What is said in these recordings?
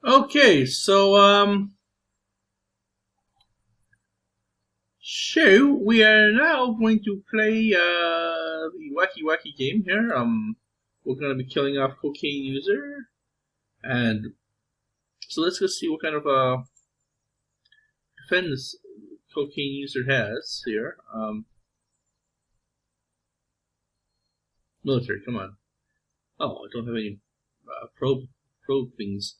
Okay, so we are now going to play the wacky wacky game here. We're gonna be killing off cocaine user, and so let's go see what kind of defense cocaine user has here. Military, come on. Oh, I don't have any probe things.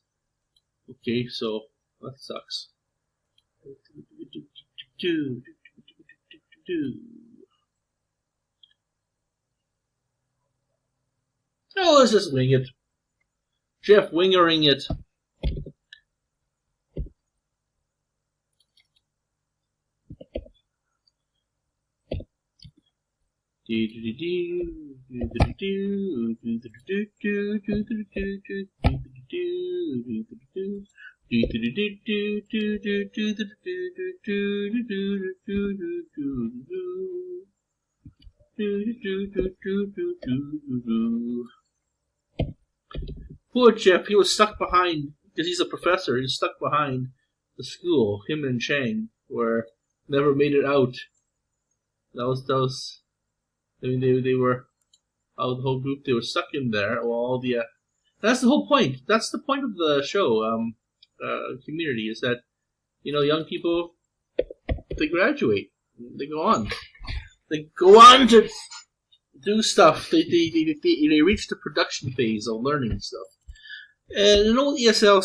Okay, so that sucks. Oh, let's just wing it. Jeff wingering it. Poor Jeff, he was stuck behind, because he's a professor, he's stuck behind the school. Him and Chang were never made it out. That was. I mean, they were out of the whole group. They were stuck in there. All the that's the whole point. That's the point of the show. Community is that young people, they graduate, they go on to do stuff. They reach the production phase of learning stuff. And an old ESL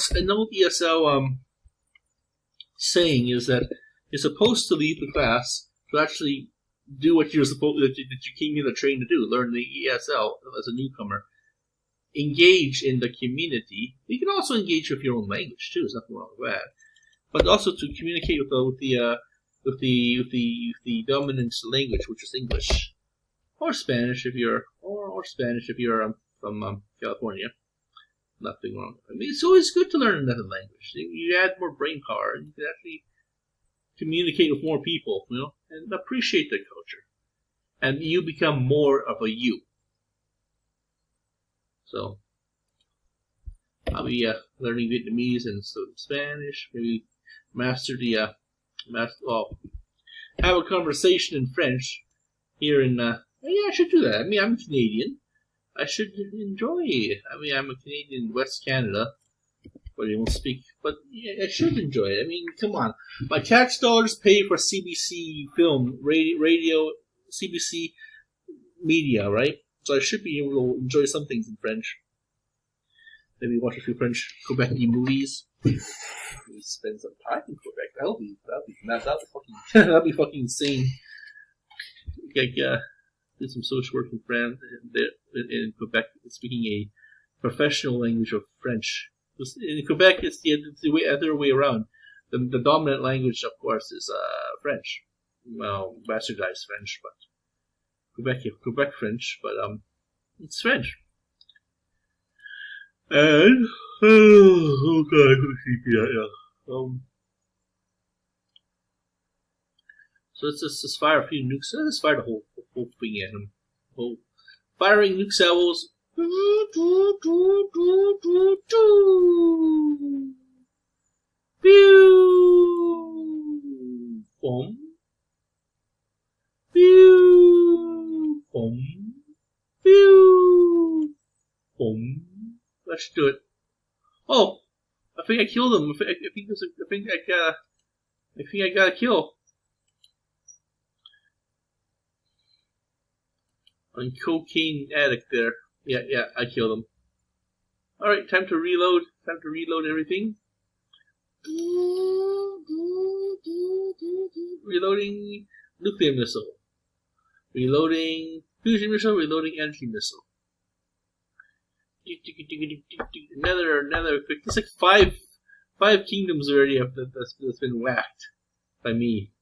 saying is that you're supposed to leave the class to actually do what you're supposed that you came here to train to do. Learn the ESL as a newcomer. Engage in the community. You can also engage with your own language too. There's nothing wrong with that. But also to communicate with the dominant language, which is English or Spanish if you're from California. Nothing wrong. I mean, it's always good to learn another language. You add more brain power, and you can actually communicate with more people, and appreciate their culture, and you become more of a you. So, I'll be learning Vietnamese and some Spanish. Maybe master the have a conversation in French here in. Yeah, I should do that. I mean, I'm Canadian. I should enjoy it. I mean, I'm a Canadian in West Canada, but I won't speak. But yeah, I should enjoy it. I mean, come on. My tax dollars pay for CBC film, radio, CBC media, right? So I should be able to enjoy some things in French. Maybe watch a few French Quebec movies. Maybe spend some time in Quebec. That'll be fucking insane. Like, did some social work in France in Quebec, speaking a professional language of French. In Quebec, it's the other way around. The dominant language, of course, is French. Well, bastardized French, but Quebec French, but it's French. And oh god, yeah. So let's just fire a few nukes. Let's just fire the whole thing at him. Firing nuke salvos. Pew! Boom. Pew! Boom. Pew! Boom. Let's do it. Oh, I think I killed him. I think I got a kill. On cocaine addict there. Yeah, I killed him. Alright, time to reload. Time to reload everything. Reloading nuclear missile. Reloading fusion missile. Reloading energy missile. Another quick. It's like five kingdoms already that's been whacked by me.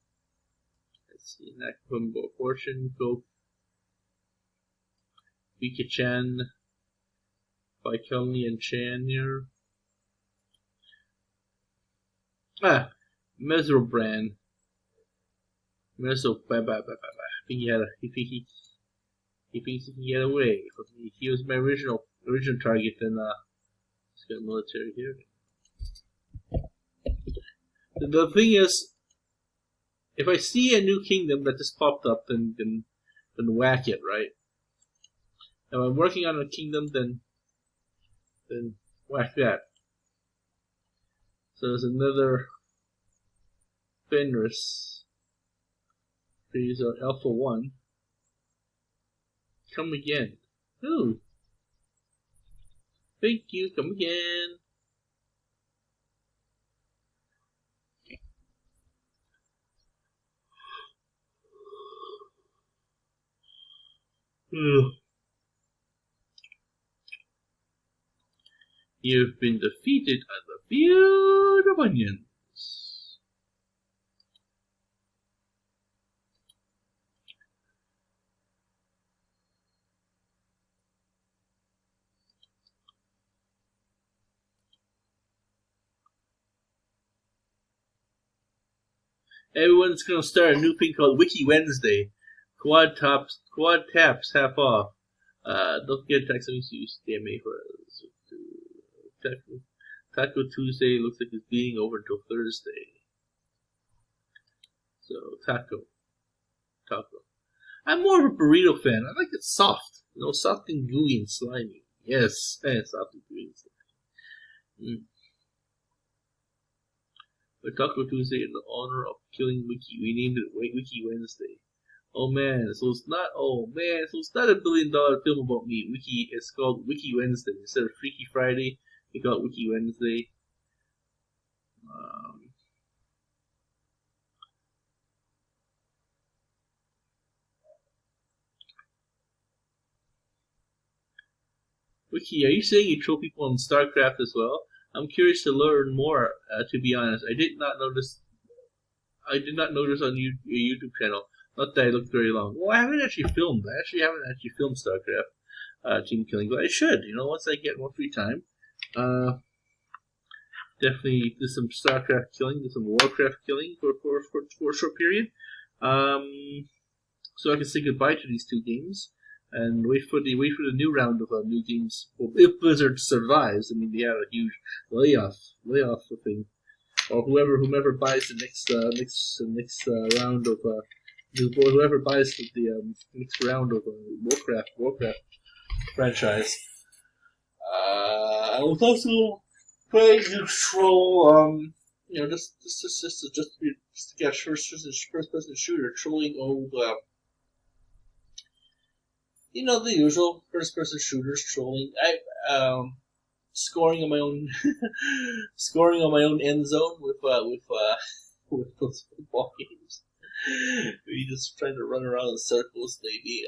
Let's see. Hoverboard portion. Go. Vika Chan, Baikelni and Chan here. Mesobrand. Bye. I think he thinks he can get away from me. He was my original target, and let's get military here. The thing is, if I see a new kingdom that just popped up, then whack it, right? If I'm working on a kingdom, then whack that. So there's another Fenris. These are Alpha 1. Come again. Ooh. Thank you, come again. You've been defeated at the field of onions. Everyone's gonna start a new thing called Wiki Wednesday. Quad taps half off. Don't forget tax use DMA for Taco Tuesday looks like it's being over until Thursday. So taco. I'm more of a burrito fan. I like it soft. Soft and gooey and slimy. Yes, soft and gooey and slimy. But Taco Tuesday in honor of killing Wiki. We named it Wiki Wednesday. Oh man, so it's not a $1 billion film about me. It's called Wiki Wednesday. Instead of Freaky Friday, they call it Wiki Wednesday. Wiki, are you saying you troll people on StarCraft as well? I'm curious to learn more. To be honest, I did not notice on your YouTube channel. Not that I looked very long. Well, I haven't actually filmed. StarCraft team killing, but I should. Once I get more free time, definitely do some StarCraft killing, do some Warcraft killing for a short period, so I can say goodbye to these two games and wait for the new round of new games. Well, if Blizzard survives, I mean they have a huge layoff thing, or whomever buys the next round of whoever buys the next round of Warcraft franchise. I was also trying to troll, just to get first person shooter, trolling old, the usual first person shooters, trolling. Scoring on my own end zone with those football games. Maybe just trying to run around in circles, maybe.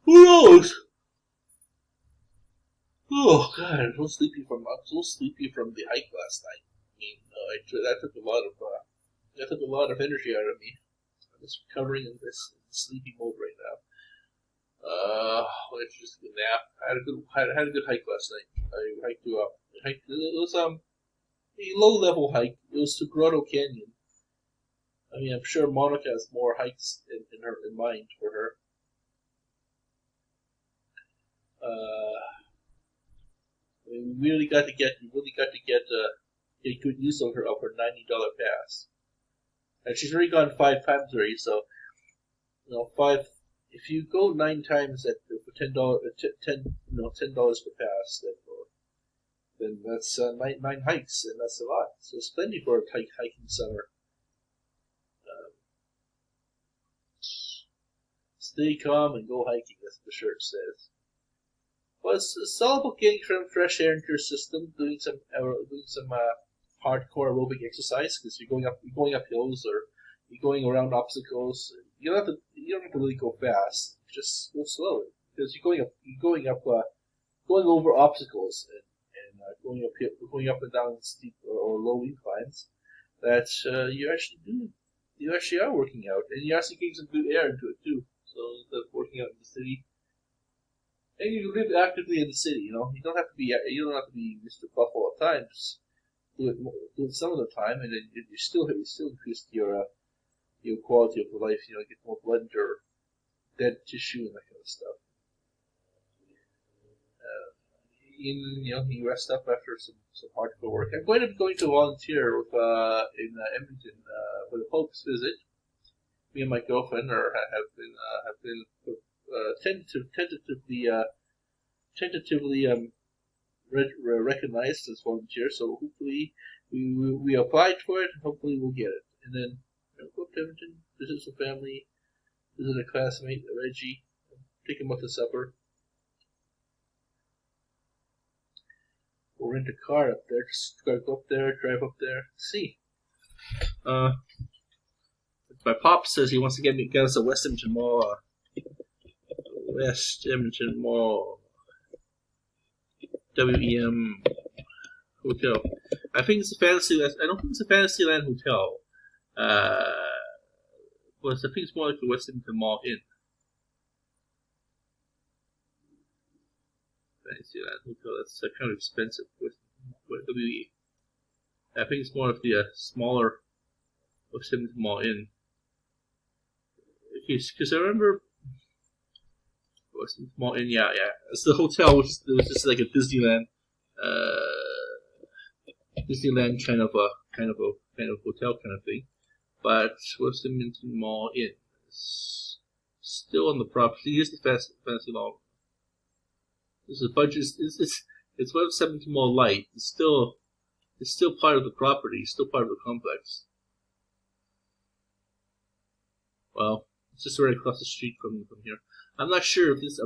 Who knows? Oh God, I'm so sleepy from the hike last night. I mean, that took a lot of energy out of me. I'm just recovering in this sleepy mode right now. Let's just get a nap. I had a good hike last night. I hiked to it was a low level hike. It was to Grotto Canyon. I mean, I'm sure Monica has more hikes in mind for her. We really got to get good use of her $90 pass, and she's already gone 5 times already. So, if you go 9 times for $10 per pass, then that's 9 hikes, and that's a lot. So it's plenty for a hiking summer. Stay calm and go hiking, as the shirt says. Well, it's all about getting fresh air into your system, doing some hardcore aerobic exercise, because you're going up hills, or you're going around obstacles. You don't have to really go fast. Just go slow, because you're going over obstacles and going up and down steep or low inclines. That you actually are working out, and you're actually getting some good air into it too. So instead of working out in the city. And you live actively in the city, you don't have to be Mr. Buff all the time. Just do it some of the time, and then you still increase your quality of life. Get more blood into your dead tissue and that kind of stuff. he rests up after some hardcore work. I'm going to be going to volunteer with in Edmonton for the Pope's visit. Me and my girlfriend have been tentatively recognized as volunteers. So hopefully we applied for it. Hopefully we'll get it, and then go up to Edmonton, visit some family, visit a classmate, Reggie, take him out to supper. We'll rent a car up there. Just gotta go up there, drive up there, see. My pop says he wants to get us a West Edmonton Mall. West Edmonton Mall. WEM Hotel. I think it's a Fantasyland. I don't think it's a Fantasyland Hotel. But I think it's more like the West Edmonton Mall Inn. Fantasyland Hotel. That's kind of expensive with WE. I think it's more of the smaller West Edmonton Mall Inn. Because I remember West Edmonton Mall Inn. Yeah. It's the hotel, which was just like a Disneyland, kind of hotel kind of thing. But West Edmonton Mall Inn is still on the property. It is the Fantasy Mall. There's a budget. It's West Edmonton Mall Light. It's still part of the property. It's still part of the complex. Well, it's just right across the street from here. I'm not sure if this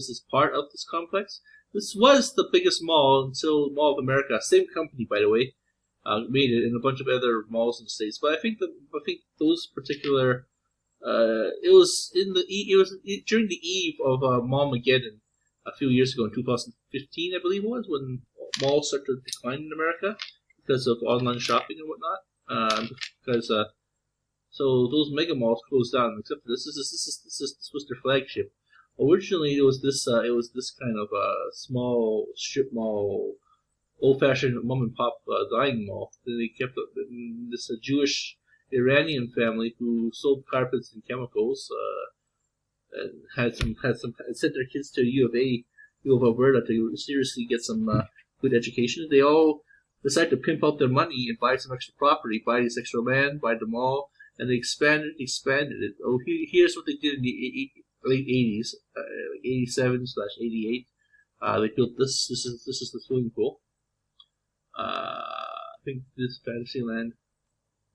is part of this complex. This was the biggest mall until Mall of America. Same company, by the way, made it, and a bunch of other malls in the States. But I think those particular it was during the eve of Mallmageddon a few years ago in 2015, I believe it was, when malls started to decline in America because of online shopping and whatnot. So those mega malls closed down, except for this was their flagship. Originally, it was this kind of small strip mall, old-fashioned mom-and-pop dyeing mall. Then they kept this Jewish Iranian family who sold carpets and chemicals, and had sent their kids to U of Alberta to seriously get some good education. They all decided to pimp out their money and buy some extra property, buy this extra land, buy the mall, and they expanded it. Oh, here's what they did in the late 80s, like 87/88. They built this. This is the swimming pool. I think this Fantasyland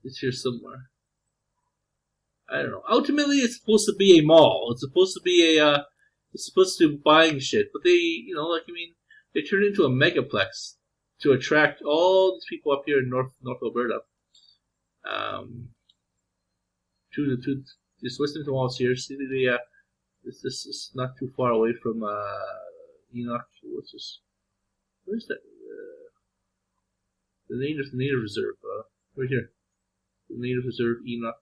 is here somewhere. I don't know. Ultimately, it's supposed to be a mall. It's supposed to be it's supposed to be buying shit. But they turned into a megaplex to attract all these people up here in North Alberta. To this West Edmonton Mall here. See, this is not too far away from Enoch. What's this? Where's that? The native reserve. Right here. The native reserve, Enoch.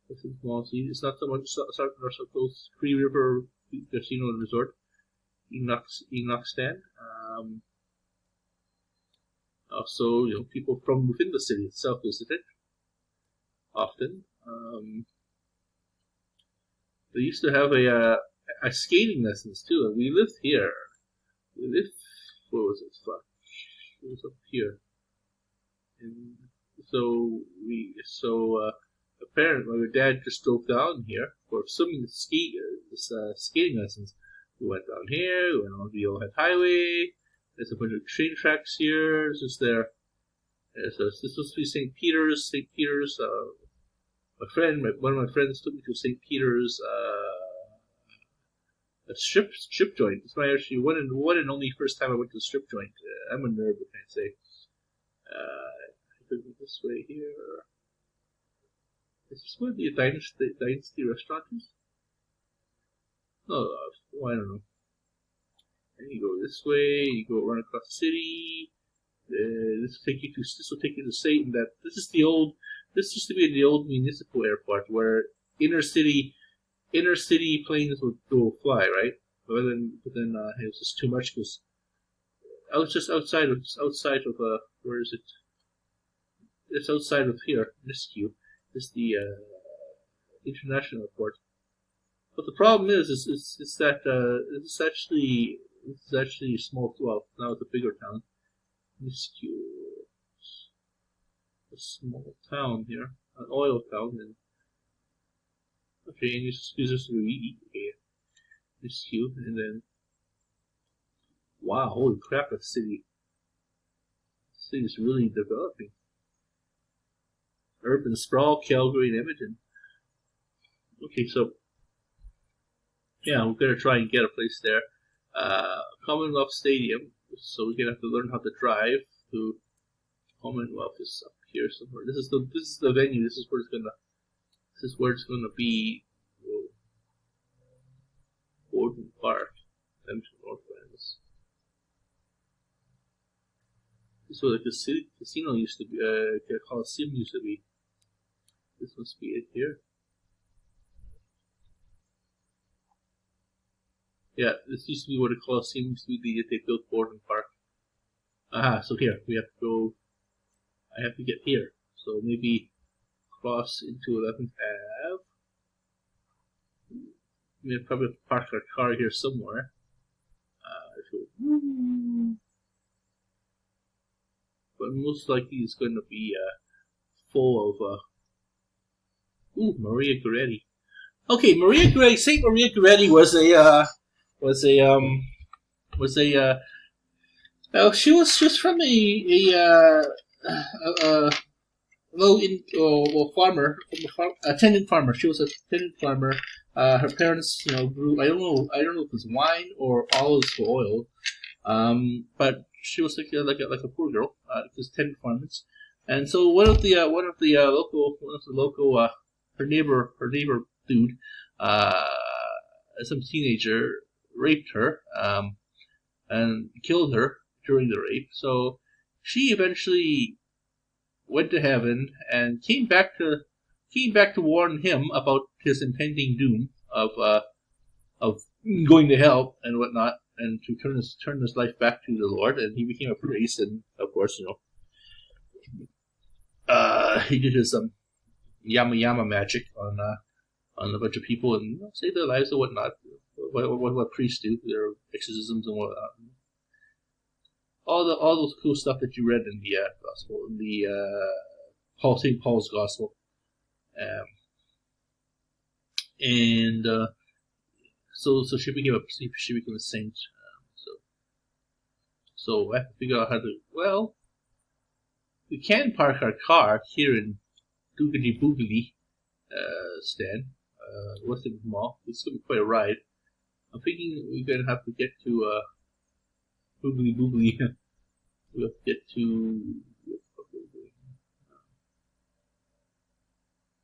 West Edmonton Mall. See, it's not so much so close. Cree River Casino and Resort. Enoch stand. Also, people from within the city itself visit it often. They used to have a skating lessons too, and we lived here. Where was it? Fuck. It was up here. And apparently my dad just drove down here for swimming skating lessons. We went down here, we went on the Old Head Highway. There's a bunch of train tracks here. This is there. So this is supposed to be St. Peter's. One of my friends took me to St. Peter's a strip joint. It's my actually one and only first time I went to a strip joint. I'm a nerd, what can I say? I could go this way here. Is this where the Dynasty restaurant is? Oh, well, I don't know. And you go this way. You go run across the city. This will take you to Satan. This used to be the old municipal airport where inner city planes would go fly, right? But then it was just too much because I was just outside of where is it? It's outside of here, Nisku. It's the international airport. But the problem is that it's actually This is actually a small, well, now it's a bigger town. Miscue. A small town here. An oil town. And, okay, and this is really, okay. Miscue, and then, wow, holy crap, that city. This city is really developing. Urban sprawl, Calgary, and Edmonton. Okay, so, yeah, we're going to try and get a place there. Commonwealth Stadium, so we're going to have to learn how to drive to Commonwealth is up here somewhere. This is the venue. This is where it's gonna be. Gordon Park, Edmonton Northlands. This is where the casino used to be. The Coliseum used to be. This must be it here. Yeah, this used to be where the Coliseum used to be. They built Gordon Park. Aha, so here we have to go. I have to get here, so maybe cross into 11th Ave. We'll probably have to park our car here somewhere. But most likely it's going to be full of. Ooh, Maria Goretti. Okay, Maria Goretti. Saint Maria Goretti was well, she was from a farmer, a tenant farmer. She was a tenant farmer. Her parents, grew. I don't know if it was wine or olives for oil. But she was like a poor girl. Just tenant farmers, and so one of the local her neighbor dude, some teenager raped her, and killed her during the rape. So she eventually went to heaven and came back to warn him about his impending doom of going to hell and whatnot, and to turn his life back to the Lord. And he became a priest, and of course, he did his yama magic on a bunch of people and save their lives and whatnot. What priests do, their exorcisms and whatnot. All those cool stuff that you read in the gospel, in the St. Paul's gospel, and so she became a saint. So I have to figure out how to. Well, we can park our car here in Doogly Boogly stand, Western Mall. It's gonna be quite a ride. I'm thinking we're gonna have to get to Boogly Boogly. We have to get to.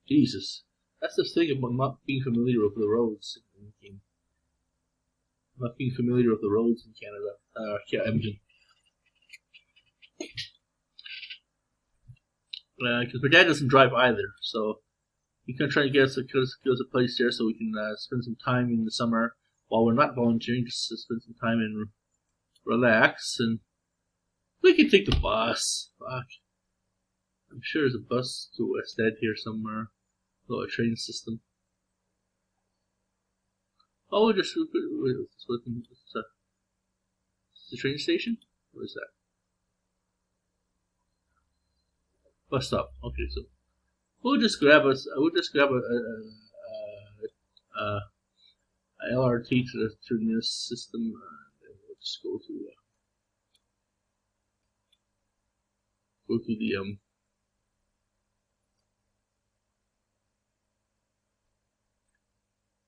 Jesus, that's the thing about not being familiar with the roads in not being familiar with the roads in Canada. Edmonton. Because my dad doesn't drive either, so he can try to get us a place there so we can spend some time in the summer while we're not volunteering, just to spend some time and relax. And we can take the bus. Fuck. I'm sure there's a bus to West End here somewhere. Or a train system. Oh, just the train station? What is that? Bus stop. Okay, so we'll just grab us. I would just grab a LRT to the nearest system, and we'll just go to the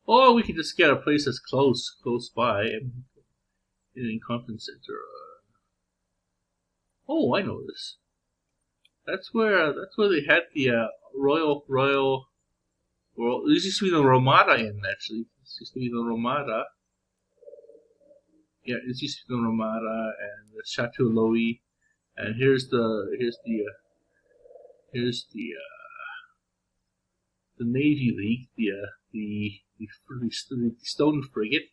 Or we could just get a place that's close by, in a conference center. Oh, I know this. That's where they had the Royal. Well, this used to be the Ramada Inn, actually. This used to be the Ramada. Yeah, this used to be the Ramada and the Chateau Loewy, and here's the Navy League, the Stone Frigate,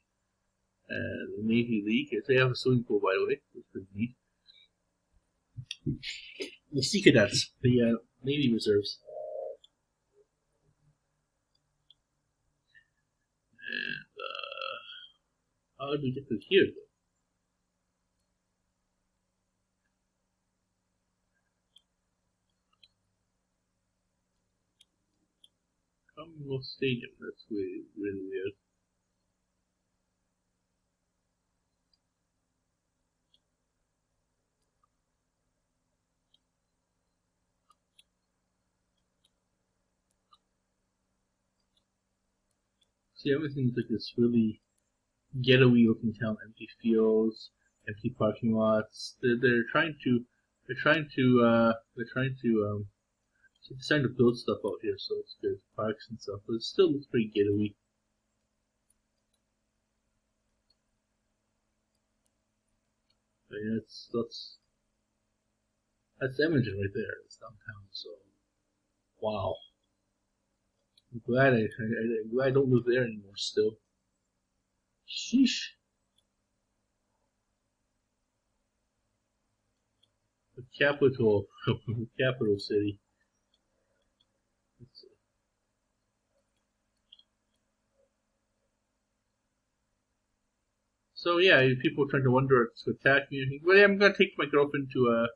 the Navy League. They have a swimming pool, by the way. It's pretty neat. The Sea Cadets, the Navy Reserves. And how did we get to here, though? Commonwealth Stadium. That's really weird. See, everything's like this really ghetto-y looking town. Empty fields, empty parking lots. They're trying to deciding to build stuff out here, so it's good, parks and stuff. But it still looks pretty ghetto-y. Yeah, that's Edmonton right there. It's downtown. So, wow. I'm glad I'm glad I don't live there anymore. Still. Sheesh. The capital city. So yeah, people are trying to wonder to attack me. Well, yeah, I'm gonna take my girlfriend to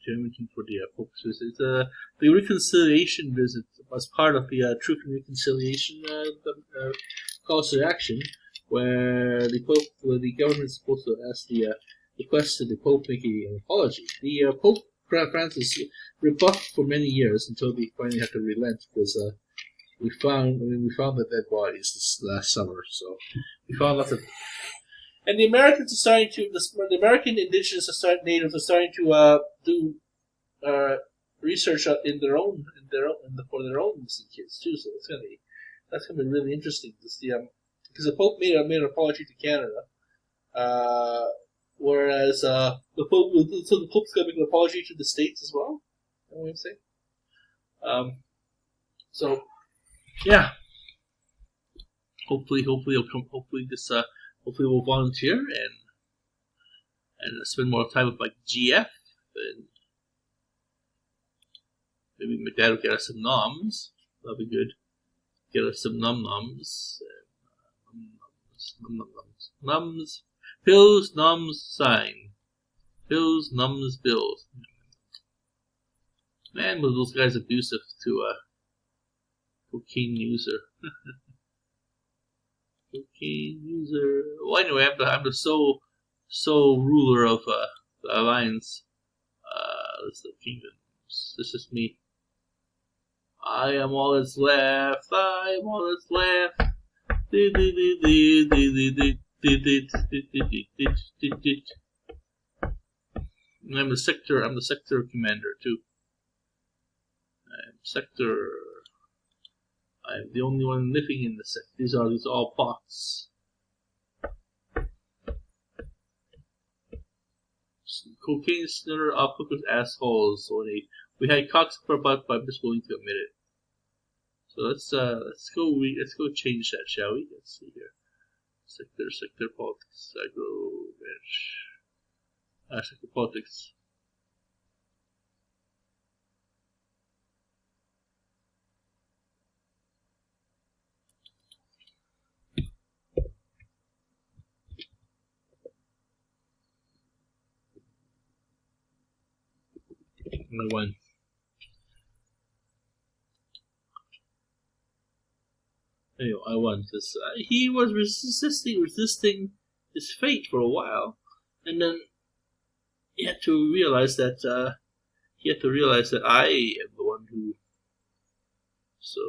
Edmonton for the Pope's visit. It's the reconciliation visit as part of the Truth and Reconciliation calls to action, where the government is supposed to ask request that the Pope make an apology. The Pope Francis rebuffed for many years until they finally had to relent because we found the dead bodies this last summer. So we found lots of. And the Americans are starting to, the American indigenous natives are starting to do research for their own missing kids too. So that's gonna be really interesting to see. Because the Pope made an apology to Canada, whereas the Pope's gonna make an apology to the States as well. You know what I'm saying? So yeah. Hopefully he'll come. Hopefully we'll volunteer and spend more time with my GF, and maybe my dad will get us some noms. That'll be good. Get us some nums. Nums. Pills, nums, sign. Pills, nums, bills. Man, were those guys abusive to a cocaine user. Cocaine user. Well, anyway, I'm the sole ruler of the alliance. The kingdoms. This is me. I am all that's left. I am all that's left. I'm the sector commander too. I'm the only one living in the sector. These are all bots. Cocaine snitter octopus assholes. So we had cocks up our butt, but I'm just willing to admit it. So let's go change that, shall we? Let's see here. Sector politics. Agro bench. Sector politics. I won. Anyway, I won because he was resisting his fate for a while, and then he had to realize that I am the one who. So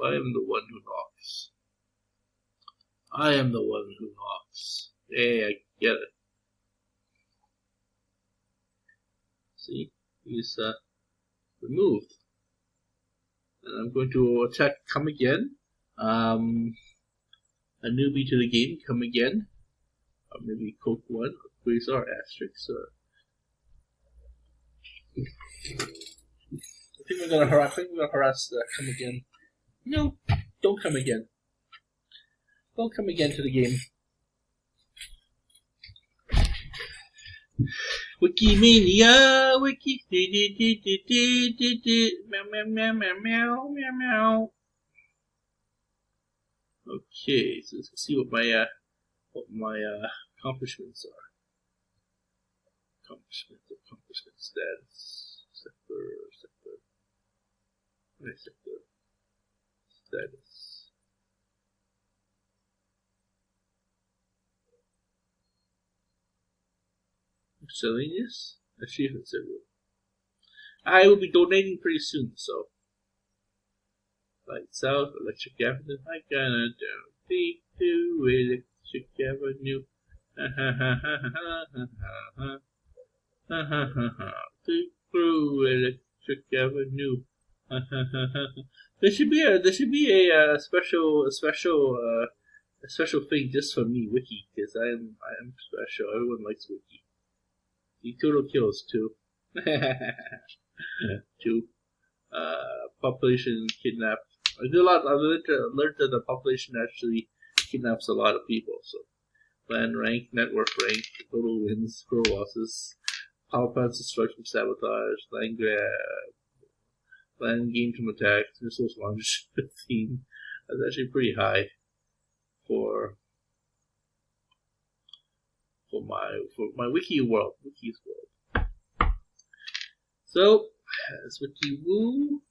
I am the one who knocks. I am the one who knocks. Hey, I get it. See, he's removed, and I'm going to attack. Come again. A newbie to the game. Come again. Or maybe Coke 1 or Quasar Asterix. I think we're gonna harass come again. No, don't come again. Don't come again to the game. Wikimania, wiki meow meow meow meow meow meow. Okay, so let's see what my accomplishments are. Accomplishment status. Sector. Receptor status. Miscellaneous achievement symbol. I will be donating pretty soon, so. Lights out, Electric Avenue. I gonna donate to Electric Avenue. Ha ha ha ha ha ha ha ha ha ha ha. Through Electric Avenue. Ha ha ha ha. There should be a special thing just for me, Wiki, because I am special. Everyone likes Wiki. The total kills too. Two. Population kidnapped. I learned that the population actually kidnaps a lot of people. So, land rank, network rank, total wins, pro losses, power plants destroyed from sabotage, land grab, land gained from attacks, missiles launched 15. That's actually pretty high for my Wiki's world. So, as Wiki Woo.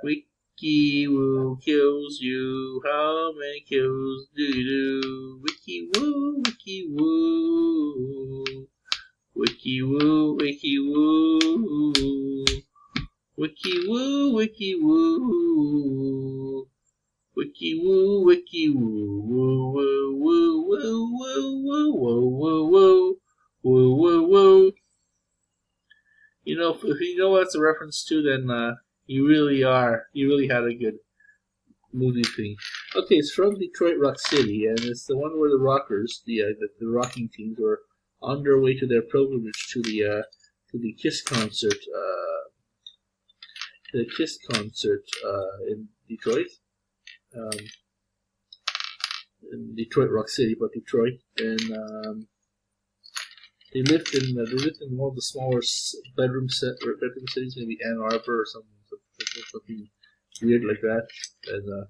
Wiki Woo kills you. How many kills do you do? Wiki Woo, Wiki Woo. Wiki Woo, Wiki Woo. Wiki Woo, Wiki Woo. Wiki Woo, Wiki Woo. Woo, woo, woo, woo, woo, woo, woo, woo, woo, woo, woo. You know, if you know what it's a reference to, then you really had a good movie thing. Okay, it's from Detroit Rock City, and it's the one where the rockers, the rocking teams, were on their way to their pilgrimage to the Kiss concert, in Detroit, in Detroit Rock City, but Detroit, and they lived in one of the smaller bedroom cities, maybe Ann Arbor or something weird like that. And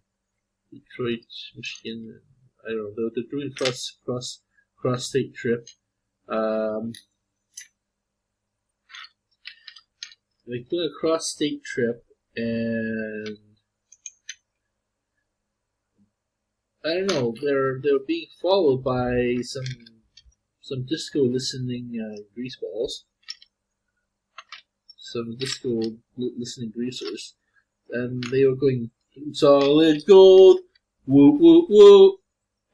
Detroit, Michigan, I don't know. They're doing a cross state trip. They're doing a cross state trip, and I don't know. They're being followed by some disco listening greaseballs, some disco listening greasers, and they were going solid gold, woo woo woo,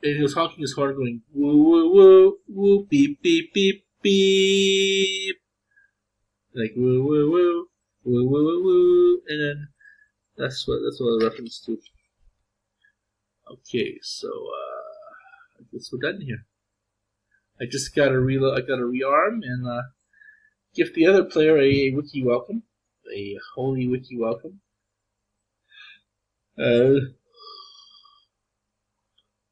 and he was honking his horn, going woo woo woo woo, beep beep beep beep, like woo woo woo woo woo woo woo, and then that's what the reference to. Okay, so I guess we're done here. I just got to reload. I got to rearm and give the other player a wiki welcome, a holy wiki welcome.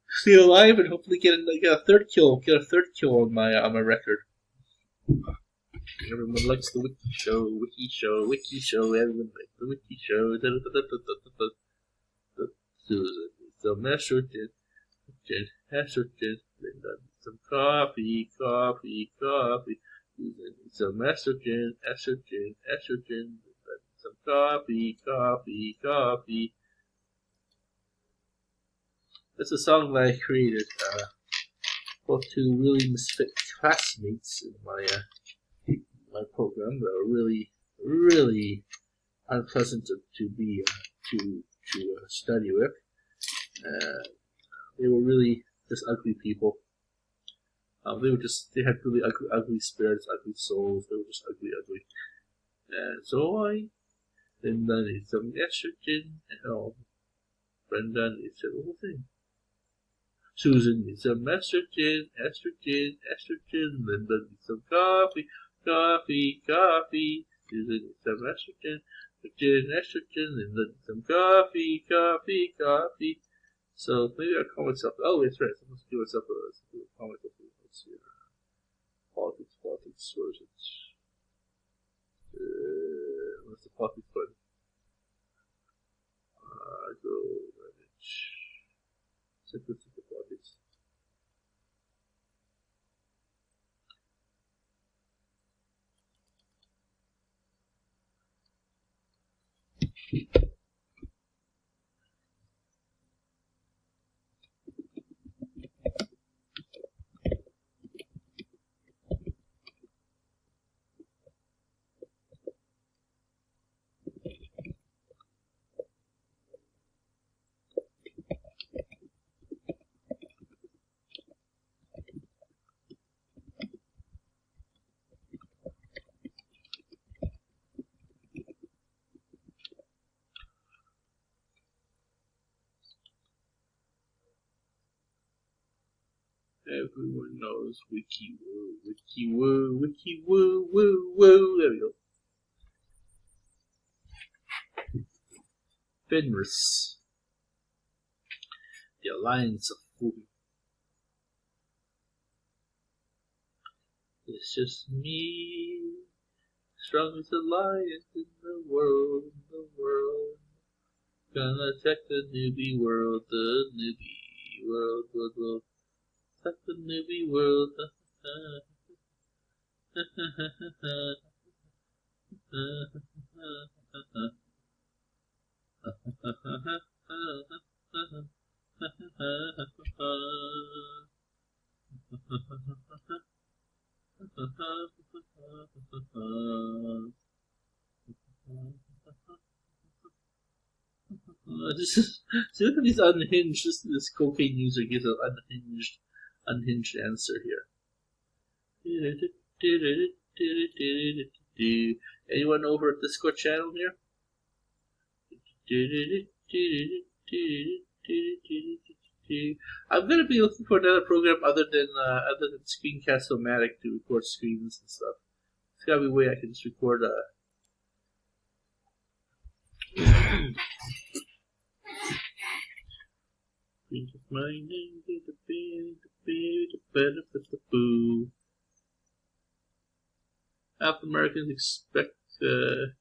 Stay alive and hopefully get a third kill. Get a third kill on my record. Everyone likes the wiki show. Everyone likes the wiki show. Some estrogen. Linda, some coffee. Some estrogen. Some coffee. That's a song that I created for two really misfit classmates in my program that were really unpleasant to be to study with. They were really just ugly people. They had really ugly spirits, ugly souls. They were just ugly. And so Linda needs some estrogen, and Brenda needs the whole thing. Susan needs some estrogen. Linda needs some coffee. Susan needs some estrogen. Linda needs some coffee. So maybe I'll call myself. Oh, that's right. I'm supposed to do myself a call myself. Let's see. Politics. Where is it? What's the politics button? Go manage. Simple politics. Everyone knows wiki woo, wiki woo, wiki woo, woo, woo. There we go. Fenris. The Alliance of Fooey. It's just me, strongest alliance in the world, Gonna attack the newbie world, world. Attack the newbie world. See, look at these unhinged. This cocaine user gives an unhinged answer here. Anyone over at the Discord channel here? I'm gonna be looking for another program other than Screencast-O-Matic to record screens and stuff. It's gotta be a way I can just record Half Americans expect a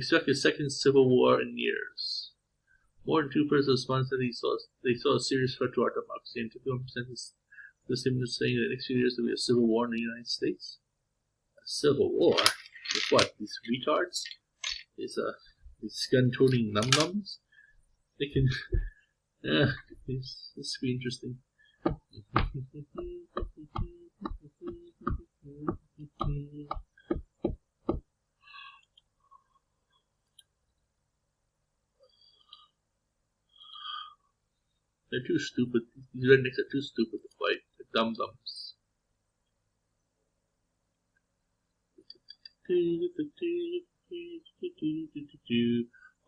second civil war in years. More than 2/3 of respondents said they saw a serious threat to our democracy, and 51% of the statement saying that next few years there will be a civil war in the United States. A civil war? With what? These retards? These gun-toting num-nums? They can... Yeah, this will be interesting. They're too stupid. These rednecks are too stupid to fight. They're dum-dums.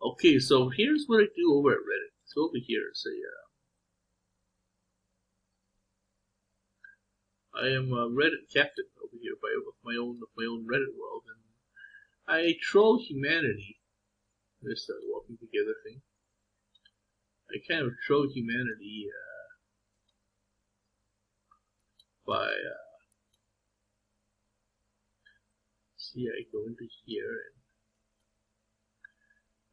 Okay, so here's what I do over at Reddit. So over here, say, I am a Reddit captain over here of my own Reddit world, and I troll humanity. This walking together thing. I kind of troll humanity by see, I go into here and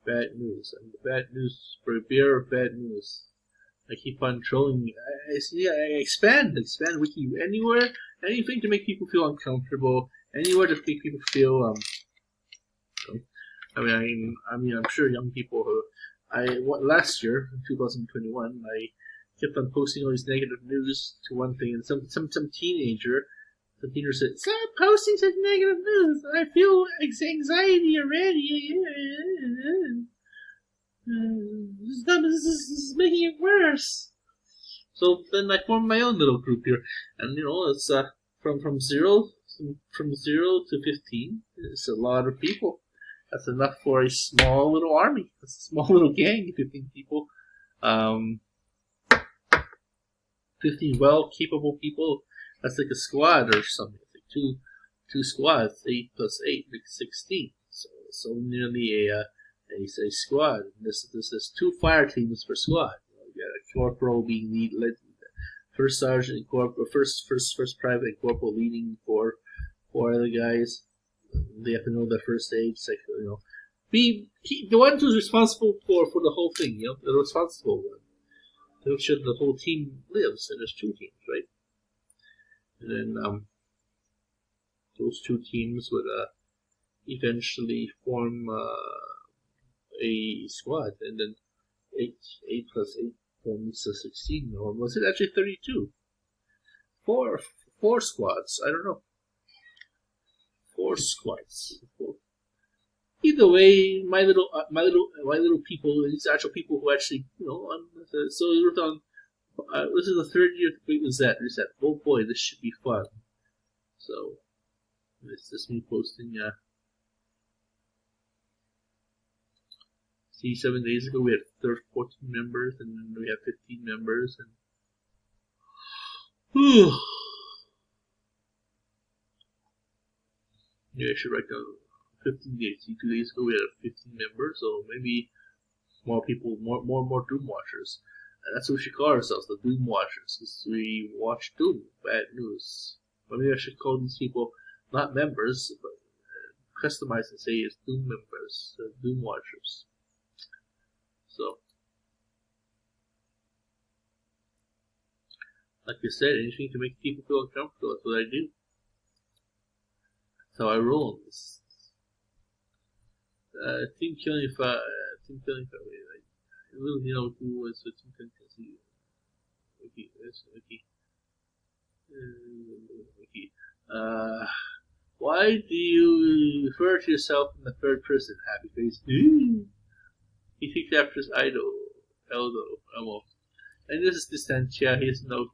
bad news. I'm the bad news for a bearer of bad news. I keep on trolling. I expand wiki anywhere, anything to make people feel uncomfortable, anywhere to make people feel I mean, I'm sure young people who last year, in 2021, I kept on posting all these negative news to one thing, and some teenager said, "Stop posting such negative news. I feel anxiety already. This is making it worse." So then I formed my own little group here, and it's from zero to 15. It's a lot of people. That's enough for a small little army. That's a small little gang, 15 people. 15 well-capable people. That's like a squad or something. It's like two squads. 8 plus 8 makes 16. So nearly a squad. This is 2 fire teams per squad. You got a corporal being led, first sergeant and corporal, first private and corporal leading 4 other guys. They have to know their first aid. Like, be the one who's responsible for the whole thing. The responsible one to make sure the whole team lives. And there's 2 teams, right? And then those 2 teams would eventually form a squad, and then 8 plus 8 forms 16. Or was it actually 32? 4 squads. I don't know. 4 squads. Either way, my little people, these actual people who actually, so we wrote on. This is the 3rd year. Wait, was that? Oh boy, this should be fun. So, it's just me posting. See, 7 days ago we had 14 members, and then we have 15 members, and Maybe I should write down 15 days. 2 days ago we had 15 members, so maybe more people, more Doom watchers. And that's what we should call ourselves, the Doom watchers, because we watch Doom, bad news. Maybe I should call these people not members, but customize and say it's Doom members, Doom watchers. So, like I said, anything to make people feel uncomfortable, that's what I do. That's how I roll in this. Team Killing Fire. Team Killing Fire. I really know who was the Team Killing Fire. Wiki. That's Wiki. Wiki. Why do you refer to yourself in the third person? Happy face. He thinks after his idol. Elmo. And this is Distancia. He has no,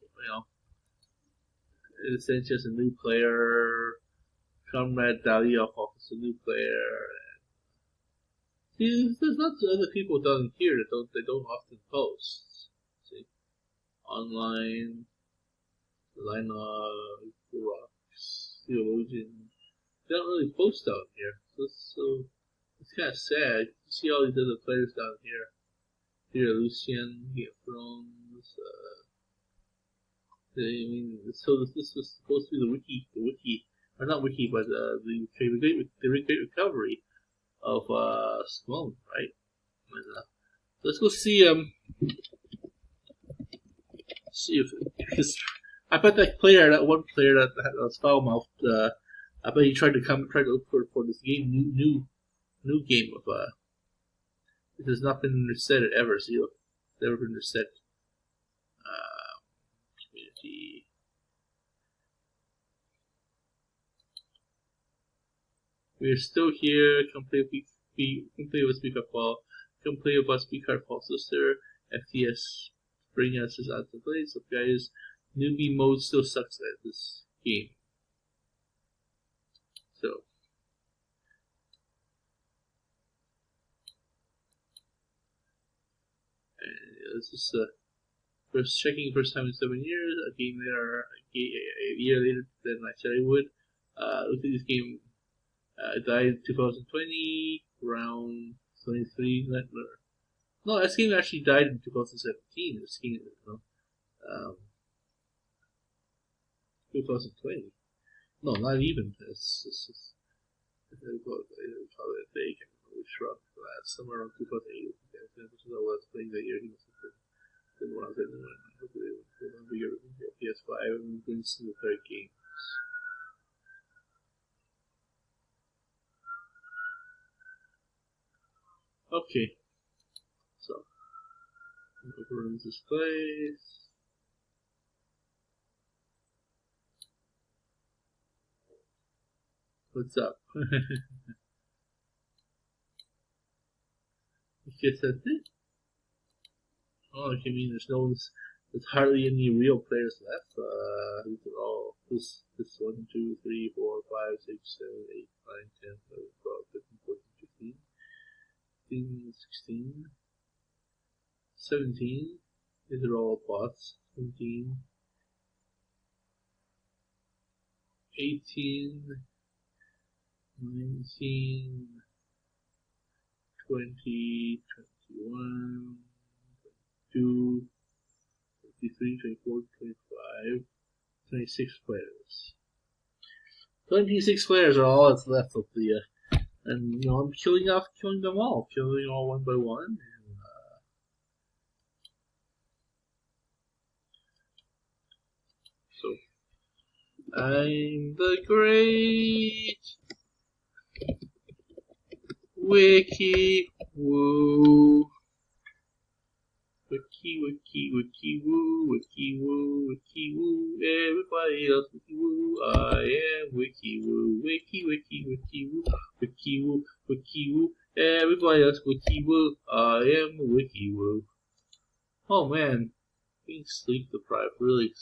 Distancia's a new player. Comrade Dahlia is a new player. See, there's lots of other people down here that don't often post. See, online, Lina, Rocks, Theologian. They don't really post down here, so it's kind of sad. You see all these other players down here. Here, Lucian, Game of Thrones. So this was supposed to be the wiki, or not wiki, but the great recovery of Sklone, right? And, let's go see if because I bet that one player that was foul mouthed. I bet he tried to look for this game, new game of it has not been reset ever. So it's never been reset. Community. We're still here. Come play with Speak Up Ball. Come play with us. Speak Hard Fall Sister. FTS. Bring us out to play. So guys, newbie mode still sucks at this game. So. And this is first time in 7 years. A year later than I said I would. Look at this game. Died in 2020, around 23. No, this game actually died in 2017. This game, 2020. No, not even. It's probably a day. I can't remember which round. Somewhere around 2008. Which is all I was playing that year. He must have been when I was in PS5. I'm going to the third game. Okay, so overrun this place. What's up? Guess that's it. Oh, I mean, there's hardly any real players left. These are all this 1, 2, 3, 4, 5, 6, 7, 8, 9, 10, 11, 12, 13, 14, 15. 16, 17, these are all bots, 17, 18, 19, 20, 21, 22, 23, 24, 25, 26 players. 26 players are all that's left of the and I'm killing them all one by one. And, I'm the great Wiki Woo. Wiki woo. Everybody else wiki woo. I am wiki woo. Wiki woo. Everybody else wiki woo. I am wiki woo. Oh man, being sleep deprived really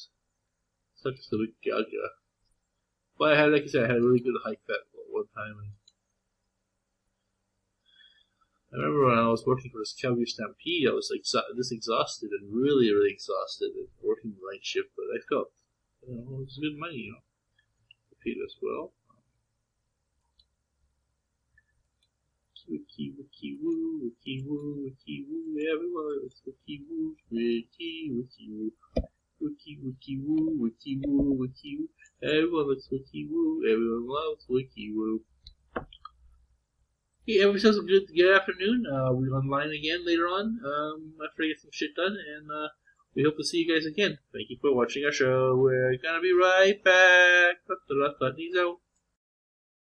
sucks the big gaga. But like I said, I had a really good hike that one time. And I remember when I was working for this Calgary Stampede, I was this exhausted and really exhausted and working the night shift, but I felt It's good money, to feed us well. Wiki, wiki, woo, wiki, woo, wiki, woo, everyone loves wiki, woo, wiki, wiki, woo. Wiki, wiki, woo, wiki, woo, wiki, woo. Everyone loves wiki, woo, everyone loves wiki, woo. Hey, everyone says good afternoon. We're online again later on after I get some shit done, and we hope to see you guys again. Thank you for watching our show. We're gonna be right back. These out.